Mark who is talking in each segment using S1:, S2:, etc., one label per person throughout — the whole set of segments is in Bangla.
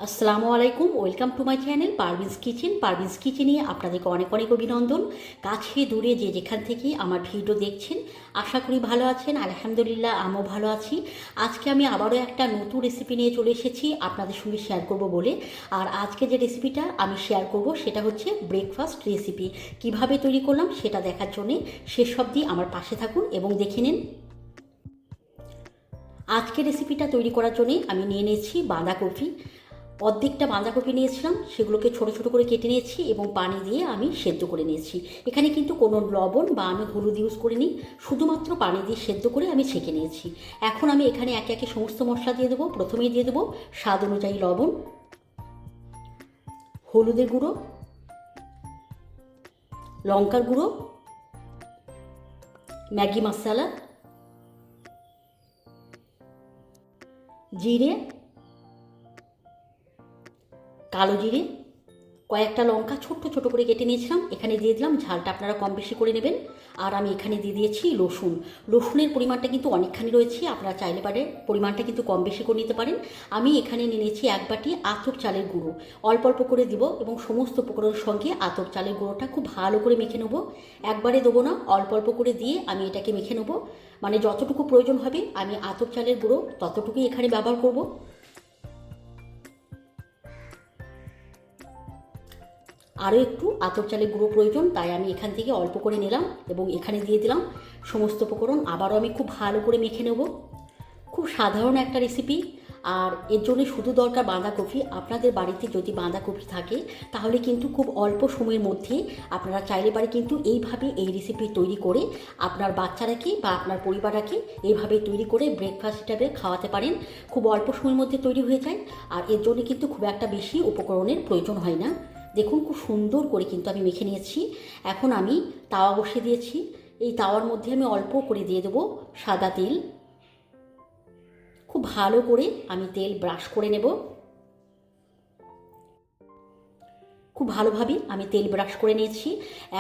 S1: আসসালামু আলাইকুম, welcome to my channel Parveen's kitchen. Parveen's কিচেনে আপনাদেরকে অনেক অনেক অভিনন্দন। কাছে দূরে যে যেখান থেকে আমার ভিডিও দেখছেন, আশা করি ভালো আছেন। আলহামদুলিল্লাহ, আমিও ভালো আছি। আজকে আমি আবারও একটা নতুন রেসিপি নিয়ে চলে এসেছি আপনাদের সঙ্গে শেয়ার করব বলে। আর আজকে যে রেসিপিটা আমি শেয়ার করব সেটা হচ্ছে ব্রেকফাস্ট রেসিপি। কিভাবে তৈরি করলাম সেটা দেখার জন্যে শেষ অবধি আমার পাশে থাকুন এবং দেখে নিন। আজকের রেসিপিটা তৈরি করার জন্যে আমি নিয়ে নিয়েছি বাঁধাকপি। অর্ধেকটা বাঁধাকপি নিয়েছিলাম, সেগুলোকে ছোট ছোট করে কেটে নিয়েছি এবং পানি দিয়ে আমি সেদ্ধ করে নিয়েছি। এখানে কিন্তু কোনো লবণ বা আমি হলুদ ইউজ করিনি, শুধুমাত্র পানি দিয়ে সেদ্ধ করে আমি ছেঁকে নিয়েছি। এখন আমি এখানে একে একে সমস্ত মশলা দিয়ে দেবো। প্রথমেই দিয়ে দেবো স্বাদ অনুযায়ী লবণ, হলুদের গুঁড়ো, লঙ্কার গুঁড়ো, ম্যাগি মশলা, জিরে, কালো জিরে, কয়েকটা লঙ্কা ছোট্ট ছোট করে কেটে নিয়েছিলাম, এখানে দিয়ে দিলাম। ঝালটা আপনারা কম বেশি করে নেবেন। আর আমি এখানে দিয়ে দিয়েছি রসুন। রসুনের পরিমাণটা কিন্তু অনেকখানি রয়েছে, আপনারা চাইলে পারে পরিমাণটা কিন্তু কম বেশি করে নিতে পারেন। আমি এখানে নিয়ে নিয়েছি 1 বাটি আতপ চালের গুঁড়ো। অল্প অল্প করে দিব এবং সমস্ত উপকরণের সঙ্গে আতপ চালের গুঁড়োটা খুব ভালো করে মেখে নেবো। একবারে দেবো না, অল্প অল্প করে দিয়ে আমি এটাকে মেখে নেবো। মানে যতটুকু প্রয়োজন হবে আমি আতপ চালের গুঁড়ো ততটুকুই এখানে ব্যবহার করব। আরও একটু আতপ চালের গুঁড়ো প্রয়োজন, তাই আমি এখান থেকে অল্প করে নিলাম এবং এখানে দিয়ে দিলাম সমস্ত উপকরণ। আবারও আমি খুব ভালো করে মেখে নেব। খুব সাধারণ একটা রেসিপি, আর এর জন্য শুধু দরকার বাঁধাকপি। আপনাদের বাড়িতে যদি বাঁধাকপি থাকে তাহলে কিন্তু খুব অল্প সময়ের মধ্যে আপনারা চাইলে পারে কিন্তু এইভাবে এই রেসিপি তৈরি করে আপনার বাচ্চারাকে বা আপনার পরিবারকে এইভাবে তৈরি করে ব্রেকফাস্ট হিসাবে খাওয়াতে পারেন। খুব অল্প সময়ের মধ্যে তৈরি হয়ে যায়, আর এর জন্য কিন্তু খুব একটা বেশি উপকরণের প্রয়োজন হয় না। দেখুন খুব সুন্দর করে কিন্তু আমি মেখে নিয়েছি। এখন আমি তাওয়া বসিয়ে দিয়েছি। এই তাওয়ার মধ্যে আমি অল্প করে দিয়ে দেবো সাদা তেল। খুব ভালো করে আমি তেল ব্রাশ করে নেব। খুব ভালোভাবে আমি তেল ব্রাশ করে নিয়েছি।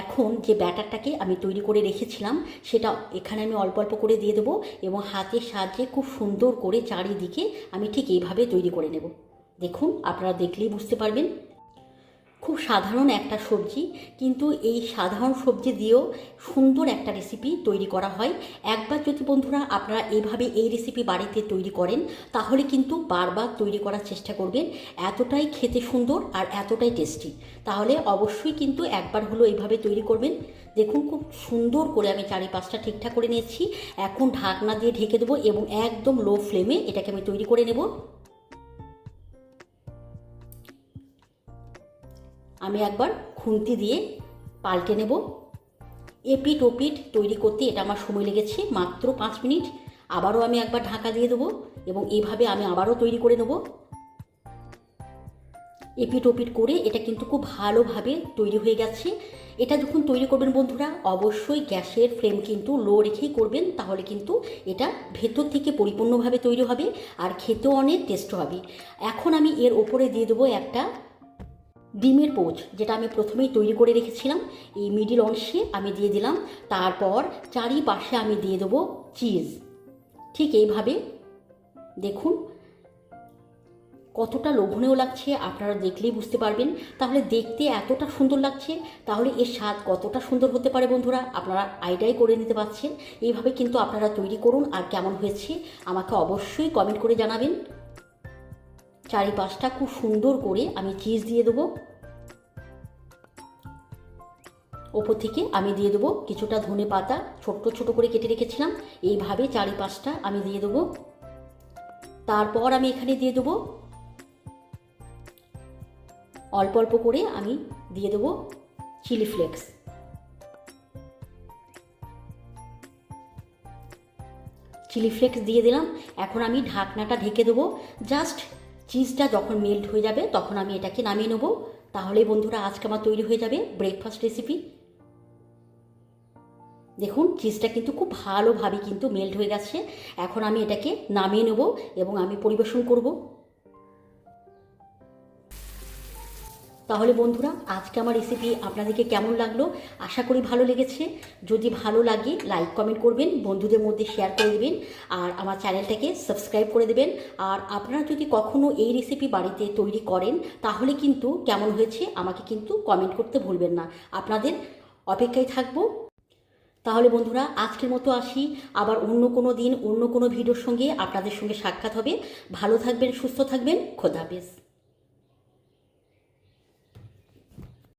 S1: এখন যে ব্যাটারটাকে আমি তৈরি করে রেখেছিলাম সেটা এখানে আমি অল্প অল্প করে দিয়ে দেবো এবং হাতের সাহায্যে খুব সুন্দর করে চারিদিকে আমি ঠিক এইভাবে তৈরি করে নেব। দেখুন, আপনারা দেখলেই বুঝতে পারবেন। খুব সাধারণ একটা সবজি, কিন্তু এই সাধারণ সবজি দিয়েও সুন্দর একটা রেসিপি তৈরি করা হয়। একবার যদি বন্ধুরা আপনারা এইভাবে এই রেসিপি বাড়িতে তৈরি করেন তাহলে কিন্তু বারবার তৈরি করার চেষ্টা করবেন। এতটাই খেতে সুন্দর আর এতটাই টেস্টি। তাহলে অবশ্যই কিন্তু একবার হলো এইভাবে তৈরি করবেন। দেখুন খুব সুন্দর করে আমি চারিপাশটা ঠিকঠাক করে নিয়েছি। এখন ঢাকনা দিয়ে ঢেকে দেবো এবং একদম লো ফ্লেমে এটাকে আমি তৈরি করে নেব। আমি একবার খুন্তি দিয়ে পাল্টে নেব। এপিট ওপিট তৈরি করতে এটা আমার সময় লেগেছে মাত্র 5 মিনিট। আবারও আমি একবার ঢাকা দিয়ে দেবো এবং এইভাবে আমি আবারও তৈরি করে নেব। এপিট ওপিট করে এটা কিন্তু খুব ভালোভাবে তৈরি হয়ে গেছে। এটা যখন তৈরি করবেন বন্ধুরা অবশ্যই গ্যাসের ফ্লেম কিন্তু লো রেখেই করবেন, তাহলে কিন্তু এটা ভেতর থেকে পরিপূর্ণভাবে তৈরি হবে আর খেতেও অনেক টেস্ট হবে। এখন আমি এর ওপরে দিয়ে দেবো একটা ডিমের পোচ, যেটা আমি প্রথমেই তৈরি করে রেখেছিলাম। এই মিডিল অংশে আমি দিয়ে দিলাম। তারপর চারিপাশে আমি দিয়ে দেবো চিজ। ঠিক এইভাবে দেখুন কতটা লোভনীয় লাগছে, আপনারা দেখলেই বুঝতে পারবেন। তাহলে দেখতে এতটা সুন্দর লাগছে, তাহলে এর স্বাদ কতটা সুন্দর হতে পারে বন্ধুরা আপনারা আইডিয়াই করে নিতে পারছেন। এইভাবে কিন্তু আপনারা তৈরি করুন, আর কেমন হয়েছে আমাকে অবশ্যই কমেন্ট করে জানাবেন। চারিপাশটা খুব সুন্দর করে আমি চিজ দিয়ে দেবো। ওপর থেকে আমি দিয়ে দেবো কিছুটা ধনে পাতা ছোট্ট ছোট করে কেটে রেখেছিলাম। এইভাবে চারিপাশটা আমি দিয়ে দেবো। তারপর আমি এখানে দিয়ে দেবো অল্প অল্প করে আমি দিয়ে দেবো চিলি ফ্লেক্স। চিলি ফ্লেক্স দিয়ে দিলাম। এখন আমি ঢাকনাটা ঢেকে দেবো। জাস্ট চিজটা যখন মেল্ট হয়ে যাবে তখন আমি এটাকে নামিয়ে নেবো। তাহলেই বন্ধুরা আজকে আমার তৈরি হয়ে যাবে ব্রেকফাস্ট রেসিপি। দেখুন চিজটা কিন্তু খুব ভালোভাবে কিন্তু মেল্ট হয়ে গেছে। এখন আমি এটাকে নামিয়ে নেব এবং আমি পরিবেশন করব। তাহলে বন্ধুরা, আজকে আমার রেসিপি আপনাদেরকে কেমন লাগলো? আশা করি ভালো লেগেছে। যদি ভালো লাগে লাইক কমেন্ট করবেন, বন্ধুদের মধ্যে শেয়ার করে দেবেন, আর আমার চ্যানেলটাকে সাবস্ক্রাইব করে দেবেন। আর আপনারা যদি কখনও এই রেসিপি বাড়িতে তৈরি করেন তাহলে কিন্তু কেমন হয়েছে আমাকে কিন্তু কমেন্ট করতে ভুলবেন না। আপনাদের অপেক্ষায় থাকবো। তাহলে বন্ধুরা, আজকের মতো আসি। আবার অন্য কোনো দিন অন্য কোনো ভিডিওর সঙ্গে আপনাদের সঙ্গে সাক্ষাৎ হবে। ভালো থাকবেন, সুস্থ থাকবেন। খোদা হাফেজ।